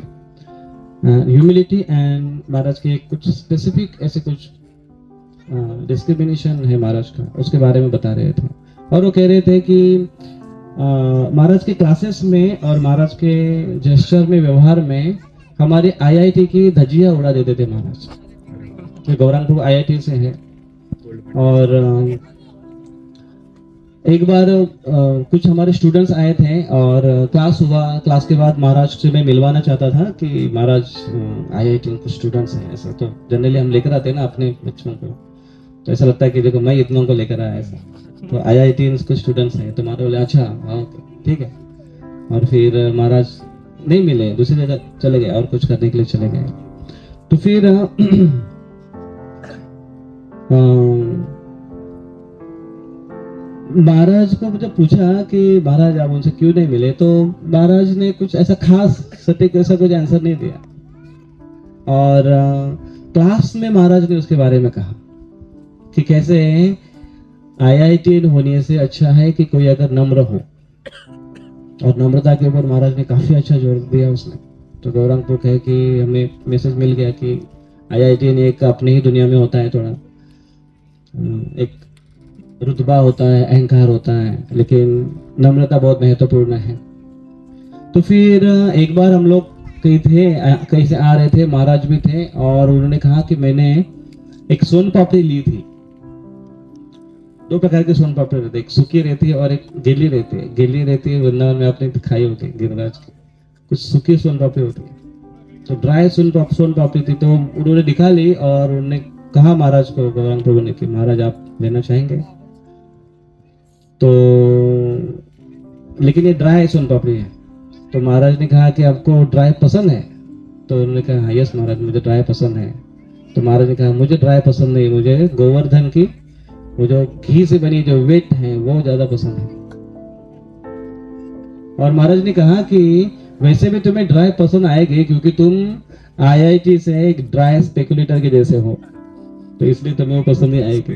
ह्यूमिलिटी एंड महाराज के कुछ स्पेसिफिक ऐसे कुछ डिस्क्रिमिनेशन है महाराज का, उसके बारे में बता रहे थे। और वो कह रहे थे कि महाराज के क्लासेस में और महाराज के जेस्चर में, व्यवहार में हमारे आईआईटी की धज्जियां उड़ा देते थे महाराज। तो गौरांग प्रभु आईआईटी से है, और एक बार कुछ हमारे स्टूडेंट्स आए थे और क्लास हुआ, क्लास के बाद महाराज से मैं मिलवाना चाहता था कि महाराज आईआईटी कुछ स्टूडेंट्स हैं ऐसा। तो जनरली हम लेकर आते हैं ना अपने बच्चों को, तो ऐसा लगता है कि देखो मैं इतनों को लेकर आया ऐसा, तो आईआईटी कुछ स्टूडेंट्स हैं। तो महाराज बोले अच्छा ओके ठीक है, और फिर महाराज नहीं मिले, दूसरी जगह चले गए और कुछ करने के लिए चले गए। तो फिर महाराज को मुझे पूछा कि महाराज आप उनसे क्यों नहीं मिले, तो महाराज ने कुछ ऐसा खास सटीक ऐसा कुछ आंसर नहीं दिया। और क्लास में महाराज ने उसके बारे में कहा कि कैसे आईआईटी होने से अच्छा है कि कोई अगर नम्र हो, और नम्रता के ऊपर महाराज ने काफी अच्छा जोर दिया उसने। तो गौरांग को कहे कि हमें मैसेज मिल गया कि आईआईटी एक अपने ही दुनिया में होता है, थोड़ा एक रुतबा होता है, अहंकार होता है, लेकिन नम्रता बहुत महत्वपूर्ण है। तो फिर एक बार हम लोग कहीं से आ रहे थे, महाराज भी थे, और उन्होंने कहा कि मैंने एक सोन पापड़ी ली थी। 2 प्रकार के सोन पापड़ी रहते, एक सूखी रहती है और एक गीली रहती है। गीली रहती है वृंदावन में आपने खाई होगी गिरिराज की, कुछ सूखी सोन पापड़ी होती है। तो ड्राई सोन पापड़ी थी, तो उन्होंने दिखा ली और उन्होंने कहा महाराज को, गौरांग प्रभु ने, कि महाराज आप लेना चाहेंगे। तो लेकिन ये ड्राई सोन पापड़ी है। तो महाराज ने कहा कि आपको ड्राई पसंद है? तो उन्होंने कहा यस महाराज मुझे ड्राई पसंद है। तो महाराज ने कहा मुझे ड्राई पसंद नहीं, मुझे गोवर्धन की वो जो घी से बनी जो वेट है वो ज्यादा पसंद है। और महाराज ने कहा कि वैसे भी तुम्हें ड्राई पसंद आएगी क्योंकि तुम आईआईटी से एक ड्राई स्पेकुलेटर के जैसे हो, तो इसलिए तुम्हें वो पसंद नहीं आएगी।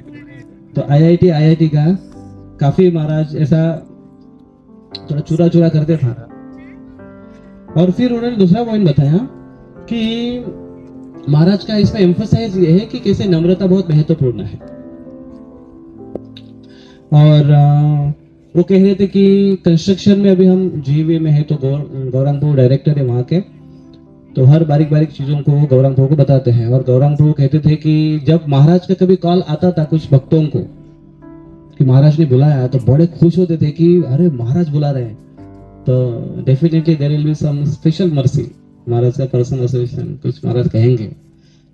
तो आईआईटी का काफी महाराज ऐसा थोड़ा चूरा चूरा करते था। और फिर उन्होंने दूसरा पॉइंट बताया कि महाराज का इसमें एम्फसाइज ये है कि कैसे नम्रता बहुत महत्वपूर्ण है। और वो कह रहे थे कि कंस्ट्रक्शन में अभी हम जीवी में है, तो गौरांग प्रभु डायरेक्टर है वहाँ के, तो हर बारीक बारीक चीजों को गौरांग प्रभु को बताते हैं। और गौरांग प्रभु कहते थे कि जब महाराज का कभी कॉल आता था कुछ भक्तों को कि महाराज ने बुलाया, तो बड़े खुश होते थे कि अरे महाराज बुला रहे हैं, तो definitely there will be some special mercy, Maharaj का पर्सनल एसोसिएशन कुछ महाराज कहेंगे।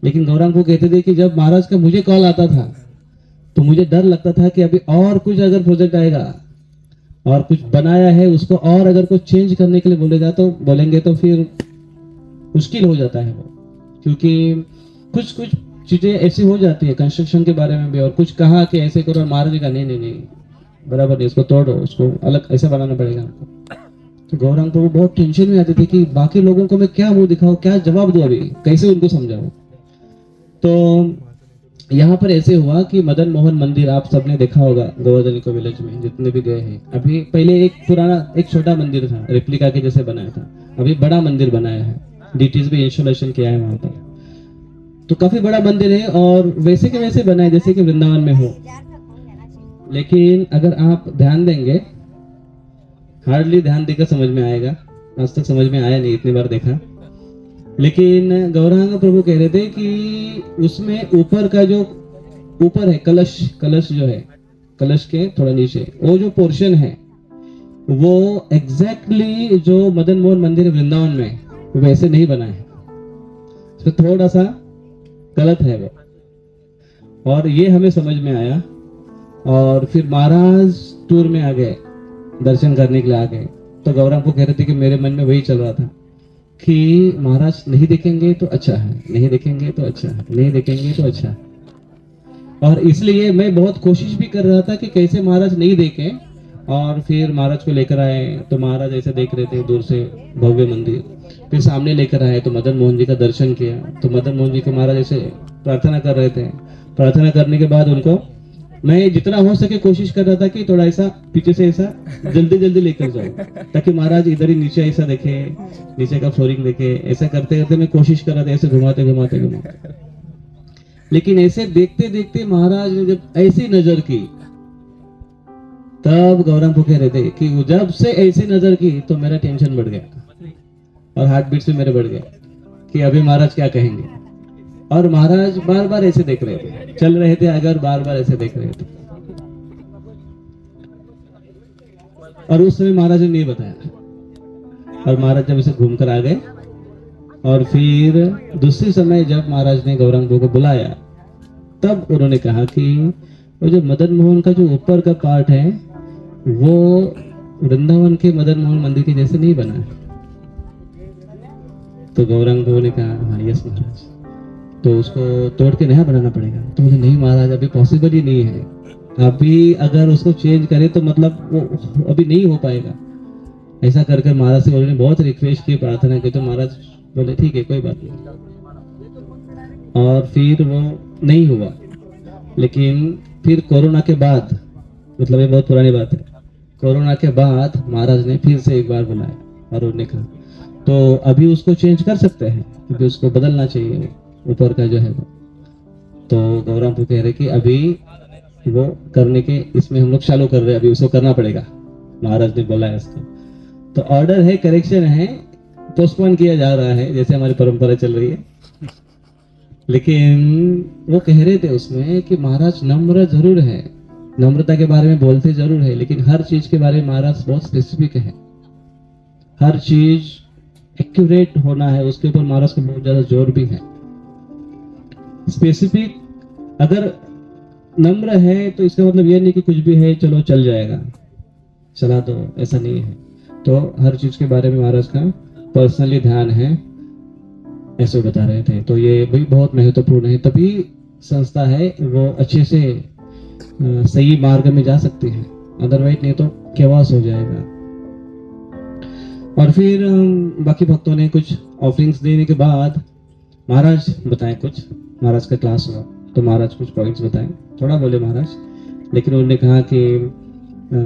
लेकिन गौरांग प्रभु कहते थे कि जब महाराज का मुझे कॉल आता था तो मुझे डर लगता था कि अभी और कुछ अगर प्रोजेक्ट आएगा और कुछ बनाया है उसको और अगर कुछ चेंज करने के लिए बोलेंगे तो फिर मुश्किल हो जाता है वो, क्योंकि कुछ चीजें ऐसी हो जाती है कंस्ट्रक्शन के बारे में भी, और कुछ कहा कि ऐसे करो, महाराज का नहीं बराबर नहीं, इसको तोड़ो, उसको अलग ऐसे बनाना पड़ेगा हमको। तो गौरांग प्रभु बहुत टेंशन में आते थे कि बाकी लोगों को मैं क्या मुंह दिखाऊं, क्या जवाब दूं, अभी कैसे उनको समझाऊं। तो यहाँ पर ऐसे हुआ कि मदन मोहन मंदिर आप सबने देखा होगा गोवर्धन को विलेज में, जितने भी गए हैं। अभी पहले एक पुराना एक छोटा मंदिर था, रेप्लिका के जैसे बनाया था, अभी बड़ा मंदिर बनाया है, डीटीज भी इंस्टॉलेशन किया है वहां पर। तो काफी बड़ा मंदिर है और वैसे के वैसे बना है जैसे कि वृंदावन में हो। लेकिन अगर आप ध्यान देंगे, हार्डली ध्यान देकर समझ में आएगा, आज तक समझ में आया नहीं, इतनी बार देखा। लेकिन गौरांग प्रभु कह रहे थे कि उसमें ऊपर का जो ऊपर है कलश जो है, कलश के थोड़ा नीचे वो जो पोर्शन है वो एग्जैक्टली जो मदन मोहन मंदिर वृंदावन में वैसे नहीं बना है, तो थोड़ा सा गलत है वो। और ये हमें समझ में आया और फिर महाराज टूर में आ गए, दर्शन करने के लिए आ गए। तो गौरव को कह रहे थे कि मेरे मन में वही चल रहा था कि महाराज नहीं देखेंगे तो अच्छा है, नहीं देखेंगे तो अच्छा है, नहीं देखेंगे तो अच्छा है। और इसलिए मैं बहुत कोशिश भी कर रहा था कि कैसे महाराज नहीं देखें। और फिर महाराज को लेकर आए तो महाराज ऐसे देख रहे थे दूर से भव्य मंदिर, फिर सामने लेकर आए तो मदन मोहन जी का दर्शन किया। तो मदन मोहन जी को महाराज ऐसे प्रार्थना कर रहे थे। प्रार्थना करने के बाद उनको मैं जितना हो सके कोशिश कर रहा था कि थोड़ा ऐसा पीछे से ऐसा जल्दी जल्दी लेकर जाऊं, ताकि महाराज इधर ही नीचे ऐसा देखे, नीचे का फ्लोरिंग देखे। ऐसा करते करते मैं कोशिश कर रहा था ऐसे घुमाते घुमाते घुमाते, लेकिन ऐसे देखते देखते महाराज ने जब ऐसी नजर की, तब गौरव को कह रहे थे कि जब से ऐसी नजर की तो मेरा टेंशन बढ़ गया और हार्ट बीट्स भी मेरे बढ़ गए कि अभी महाराज क्या कहेंगे। और महाराज बार बार ऐसे देख रहे थे, चल रहे थे अगर बार बार ऐसे देख रहे थे। और उस समय महाराज ने नहीं बताया। और महाराज जब इसे घूम कर आ गए और फिर दूसरे समय जब महाराज ने गौरांग को बुलाया, तब उन्होंने कहा कि वो जो मदन मोहन का जो ऊपर का पार्ट है वो वृंदावन के मदन मोहन मंदिर के जैसे नहीं बना है। तो गौरांग ने कहा हाँ यस महाराज, तो उसको तोड़ के नया बनाना पड़ेगा। तो बोले नहीं महाराज अभी पॉसिबल ही नहीं है, अभी अगर उसको चेंज करे तो मतलब वो अभी नहीं हो पाएगा। ऐसा कर कर महाराज से उन्होंने बहुत रिक्वेस्ट की, प्रार्थना की। तो महाराज बोले ठीक है कोई बात नहीं। और फिर वो नहीं हुआ। लेकिन फिर कोरोना के बाद, मतलब ये बहुत पुरानी बात है, कोरोना के बाद महाराज ने फिर से एक बार बुलाया और उन्होंने कहा तो अभी उसको चेंज कर सकते हैं, क्योंकि उसको बदलना चाहिए ऊपर का जो है वो। तो गौरव कह रहे कि अभी वो करने के इसमें हम लोग चालू कर रहे हैं, अभी उसको करना पड़ेगा, महाराज ने बोला है उसको। तो ऑर्डर है, करेक्शन है, पोस्टपोन किया जा रहा है जैसे हमारी परंपरा चल रही है। लेकिन वो कह रहे थे उसमें कि महाराज नम्र जरूर है, नम्रता के बारे में बोलते जरूर है, लेकिन हर चीज के बारे में महाराज बहुत स्पेसिफिक है। हर चीज एक्यूरेट होना है, उसके ऊपर महाराज का बहुत ज्यादा जोर भी है। स्पेसिफिक अगर नम्र है तो इसका मतलब ये नहीं कि कुछ भी है चलो चल जाएगा, चला दो, ऐसा नहीं है। तो हर चीज के बारे में महाराज का पर्सनली ध्यान है, ऐसे बता रहे थे। तो ये भी बहुत महत्वपूर्ण है, तभी संस्था है वो अच्छे से सही मार्ग में जा सकती है, अदरवाइज नहीं तो केवास हो जाएगा। और फिर बाकी भक्तों ने कुछ ऑफरिंग्स देने के बाद महाराज बताएं, कुछ महाराज का क्लास हुआ तो महाराज कुछ पॉइंट्स बताएं, थोड़ा बोले महाराज, लेकिन उन्होंने कहा कि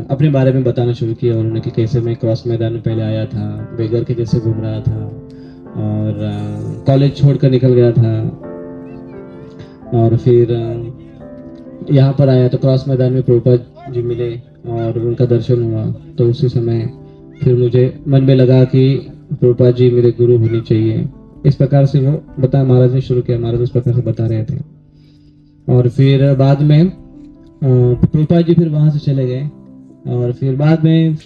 अपने बारे में बताना शुरू किया उन्होंने कि कैसे मैं क्रॉस मैदान में पहले आया था, बेगर के जैसे घूम रहा था और कॉलेज छोड़कर निकल गया था, और फिर यहाँ पर आया तो क्रॉस मैदान में प्रभुपाद जी मिले और उनका दर्शन हुआ। तो उसी समय फिर मुझे मन में लगा कि प्रभुपाद जी मेरे गुरु होने चाहिए। इस प्रकार से वो बता महाराज ने शुरू किया, महाराज इस प्रकार से बता रहे थे। और फिर बाद में प्रभुपाद जी फिर वहां से चले गए और फिर बाद में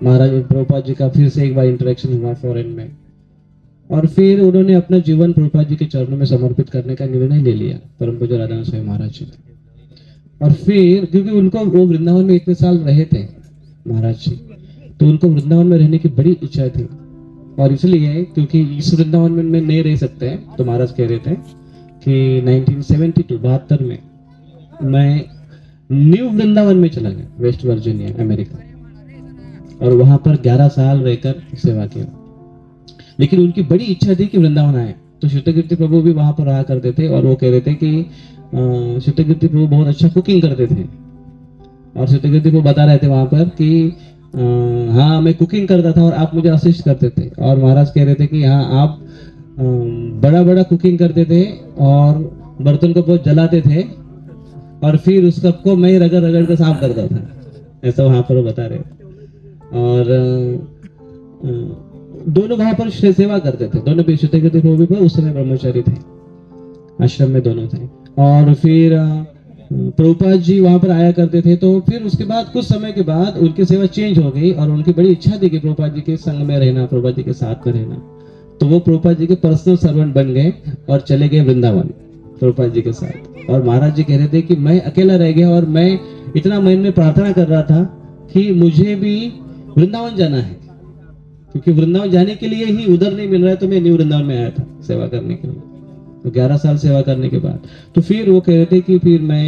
महाराज प्रभुपाद जी का फिर से एक बार इंटरेक्शन हुआ फॉरेन में, और फिर उन्होंने अपना जीवन प्रभुपाद जी के चरणों में समर्पित करने का निर्णय ले लिया, परम पूज्य राधानाथ स्वामी महाराज जी। और फिर क्योंकि उनको वो वृंदावन में इतने साल रहे थे महाराज जी, तो उनको वृंदावन में रहने की बड़ी इच्छा थी। और इसलिए क्योंकि इस वृंदावन में नहीं रह सकते हैं, तो महाराज कह रहे थे कि 1972 में मैं न्यू वृंदावन में चला गया, वेस्ट वर्जीनिया अमेरिका, और वहां पर 11 साल रहकर सेवा किया। लेकिन उनकी बड़ी इच्छा थी कि वृंदावन आए। तो श्वेतकीर्ति प्रभु भी वहां पर रहा करते थे और वो कह रहे थे कि श्वेतकीर्ति प्रभु बहुत अच्छा कुकिंग करते थे, और श्वेतकीर्ति प्रभु बता रहे थे वहां पर कि हाँ मैं कुकिंग करता था और आप मुझे असिस्ट करते थे। और महाराज कह रहे थे कि हाँ आप बड़ा बड़ा कुकिंग करते थे और बर्तन को बहुत जलाते थे और फिर उस कप को मैं रगड़ रगड़ कर साफ करता था, ऐसा वहां पर वो बता रहे थे। और दोनों वहां पर सेवा करते थे, दोनों भी श्वेतकीर्ति प्रभु भी उस समय ब्रह्मचारी थे, आश्रम में दोनों थे। और फिर प्रभुपाद जी वहां पर आया करते थे। तो फिर उसके बाद कुछ समय के बाद उनकी सेवा चेंज हो गई और उनकी बड़ी इच्छा थी कि प्रभुपाद जी के संग में रहना, प्रभुपाद जी के साथ में रहना। तो वो प्रभुपाद जी के पर्सनल सर्वेंट बन गए और चले गए वृंदावन प्रभुपाद जी के साथ। और महाराज जी कह रहे थे कि मैं अकेला रह गया और मैं इतना मन में प्रार्थना कर रहा था कि मुझे भी वृंदावन जाना है, क्योंकि वृंदावन जाने के लिए ही उधर नहीं मिल रहा है। तो मैं न्यू वृंदावन में आया था सेवा करने के लिए। तो 11 साल सेवा करने के बाद तो फिर वो कह रहे थे कि फिर मैं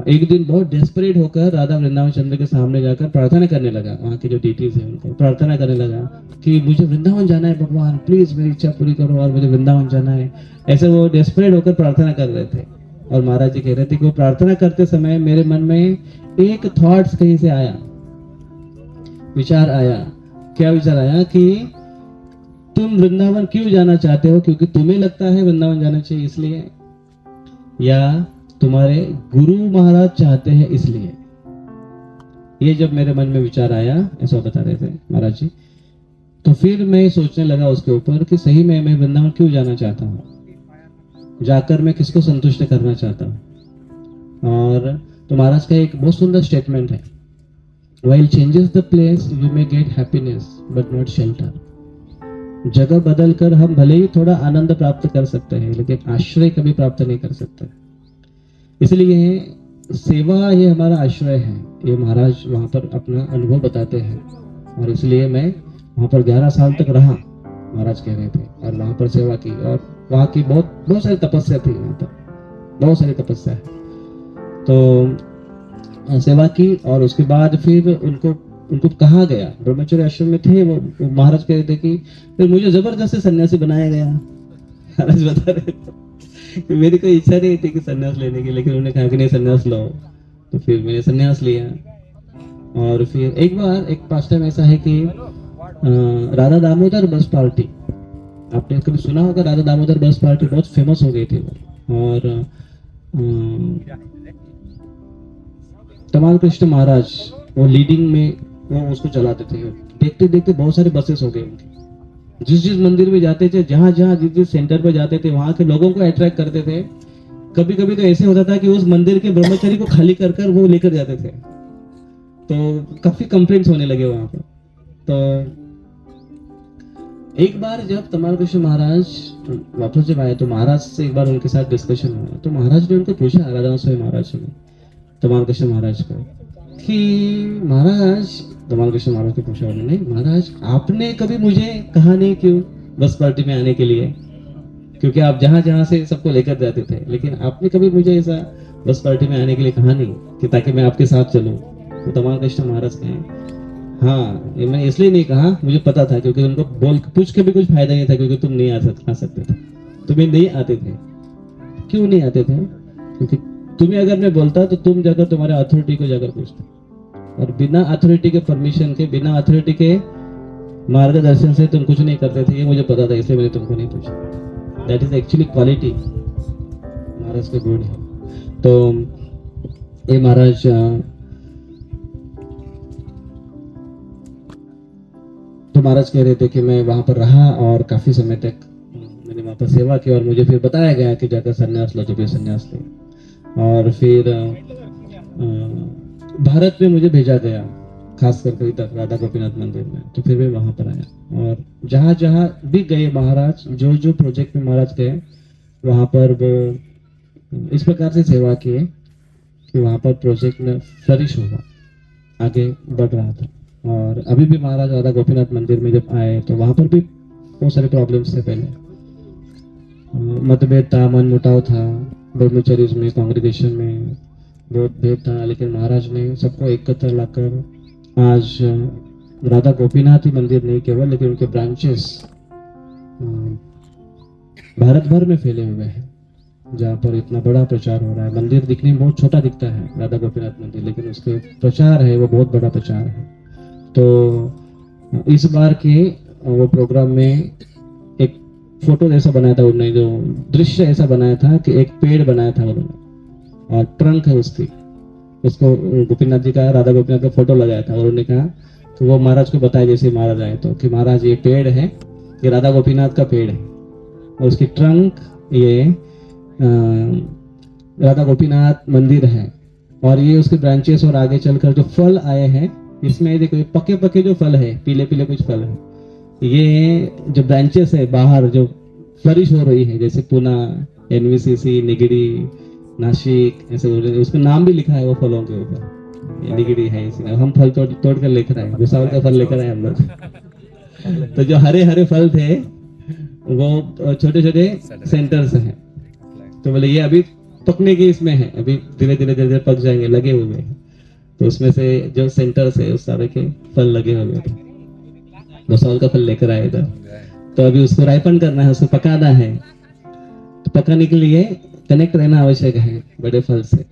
एक दिन बहुत डेस्परेट होकर राधा वृंदावन चंद्र के सामने जाकर प्रार्थना करने लगा। वहाँ के जो डीटीज है उनको प्रार्थना करने लगा कि मुझे वृंदावन जाना है भगवान, प्लीज मेरी इच्छा पूरी करो और मुझे वृंदावन जाना है। ऐसे वो डेस्परेट होकर प्रार्थना कर रहे थे। और महाराज जी कह रहे थे कि वो प्रार्थना करते समय मेरे मन में एक थॉट्स कहीं से आया, विचार आया। क्या विचार आया कि तुम वृंदावन क्यों जाना चाहते हो, क्योंकि तुम्हें लगता है वृंदावन जाना चाहिए इसलिए, या तुम्हारे गुरु महाराज चाहते हैं इसलिए। ये जब मेरे मन में विचार आया, ऐसा बता रहे थे महाराज जी, तो फिर मैं सोचने लगा उसके ऊपर कि सही में मैं वृंदावन क्यों जाना चाहता हूँ, जाकर मैं किसको संतुष्ट करना चाहता हूँ। और तो महाराज का एक बहुत सुंदर स्टेटमेंट है, while changes the place you may get happiness but not shelter। जगह बदल कर हम भले ही थोड़ा आनंद प्राप्त कर सकते हैं लेकिन आश्रय कभी प्राप्त नहीं कर सकते। इसलिए सेवा ये हमारा आश्रय है। ये महाराज वहां पर अपना अनुभव बताते हैं और इसलिए मैं वहां पर 11 साल तक रहा, महाराज कह रहे थे, और वहां पर सेवा की। और वहां की बहुत सारी तपस्या थी, वहां पर बहुत सारी तपस्या है। तो सेवा की और उसके बाद फिर उनको कहा गया, ब्रह्मचर्य आश्रम में थे वो महाराज कह रहे थे कि फिर मुझे जबरदस्ती सन्यासी बनाया गया। महाराज बता रहे थे मेरी कोई इच्छा नहीं थी कि सन्यास लेने की, लेकिन उन्होंने कहा कि नहीं सन्यास लो, तो फिर मैंने सन्यास लिया। और फिर एक बार एक पास्ट टाइम ऐसा है कि राधा दामोदर बस पार्टी, आपने कभी सुना होगा, राधा दामोदर बस पार्टी बहुत फेमस हो गई थी वो। और तमाल कृष्ण महाराज वो लीडिंग में वो उसको चलाते थे। देखते देखते बहुत सारे बसेस हो गए उनके, जिस मंदिर में जाते थे, जहां जिस सेंटर पे जाते थे वहां के लोगों को अट्रैक्ट करते थे। कभी कभी तो ऐसे होता था कि उस मंदिर के ब्रह्मचारी को खाली कर वो लेकर जाते थे। तो काफी कंप्लेंट्स होने लगे वहां पर। तो एक बार जब तमाल कृष्ण महाराज वापस जब आए तो महाराज से एक बार उनके साथ डिस्कशन हुआ। तो महाराज ने उनको पूछा, राधा स्वामी महाराज ने तमाल कृष्ण महाराज को कि महाराज, तमाल कृष्ण महाराज को पूछा उन्होंने, महाराज आपने कभी मुझे कहा नहीं क्यों बस पार्टी में आने के लिए, क्योंकि आप जहां से सबको लेकर जाते थे, लेकिन आपने कभी मुझे ऐसा बस पार्टी में आने के लिए कहा नहीं कि ताकि मैं आपके साथ चलूं। तो तमाल कृष्ण महाराज कहें, हाँ ये मैं इसलिए नहीं कहा, मुझे पता था, क्योंकि उनको पूछ के भी कुछ फायदा नहीं था, क्योंकि तुम नहीं आ सकते थे, तुम्हें नहीं आते थे। क्यों नहीं आते थे? क्योंकि तुम्हें अगर मैं बोलता तो तुम जाकर तुम्हारे अथॉरिटी को जाकर पूछते, और बिना अथॉरिटी के परमिशन के, बिना अथॉरिटी के मार्गदर्शन से तुम कुछ नहीं करते थे। ये मुझे पता था, इसलिए मैंने तुमको नहीं पूछा। दैट इज एक्चुअली क्वालिटी, महाराज के गुण है। तो ये महाराज तो महाराज कह रहे थे कि मैं वहां पर रहा और काफी समय तक मैंने वहां पर सेवा की, और मुझे फिर बताया गया कि जाकर सन्यास लो, तो फिर सन्यास ले। और फिर भारत में मुझे भेजा गया, खास करके इधर राधा गोपीनाथ मंदिर में। तो फिर मैं वहां पर आया, और जहां भी गए महाराज, जो प्रोजेक्ट में महाराज गए वहां पर वो इस प्रकार से सेवा किए कि वहां पर प्रोजेक्ट में फ्लरिश हुआ, आगे बढ़ रहा था। और अभी भी महाराज राधा गोपीनाथ मंदिर में जब आए तो वहां पर भी बहुत सारे प्रॉब्लम्स थे। पहले मतभेद था, मन मुटाव था, ब्रह्मचर्य में, कांग्रेगेशन में बहुत भेद था, लेकिन महाराज ने सबको एकत्र लाकर आज राधा गोपीनाथ ही मंदिर नहीं केवल, लेकिन उनके ब्रांचेस भारत भर में फैले हुए हैं, जहाँ पर इतना बड़ा प्रचार हो रहा है। मंदिर दिखने में बहुत छोटा दिखता है राधा गोपीनाथ मंदिर, लेकिन उसके प्रचार है वो बहुत बड़ा प्रचार है। तो इस बार के वो प्रोग्राम में एक फोटो जैसा बनाया था उन्होंने, जो दृश्य ऐसा बनाया था कि एक पेड़ बनाया था उन्होंने, और ट्रंक है उसको गोपीनाथ जी का, राधा गोपीनाथ का फोटो लगाया था। और उन्होंने कहा कि वो महाराज को बताया, जैसे महाराज आए तो, कि महाराज ये पेड़ है, ये राधा गोपीनाथ का पेड़ है, और उसकी ट्रंक ये राधा गोपीनाथ मंदिर है, और ये उसके ब्रांचेस और आगे चलकर जो फल आए हैं, इसमें देखो ये पके पके जो फल है, पीले पीले कुछ फल है, ये जो ब्रांचेस है बाहर जो फ्लरिश हो रही है, जैसे पुणे, एनवीसीसी, निगिरी, नासिक, ऐसे बोल रहे हैं, उसका नाम भी लिखा है वो फलों के ऊपर, ये निगिरी है, इसमें हम फल तोड़ कर लेकर आए, भुसावल का फल लेकर आए हम लोग। तो जो हरे हरे फल थे वो छोटे छोटे सेंटर्स हैं, तो बोले ये अभी पकने की इसमें है, अभी धीरे धीरे पक जाएंगे, लगे हुए हैं। तो उसमें से जो सेंटर्स है उस सारे के फल लगे हुए थे, भुसावल का फल लेकर आए इधर। तो अभी उसको राइपन करना है, उसको पकाना है, तो पकाने के लिए कनेक्ट रहना आवश्यक है बड़े फल से।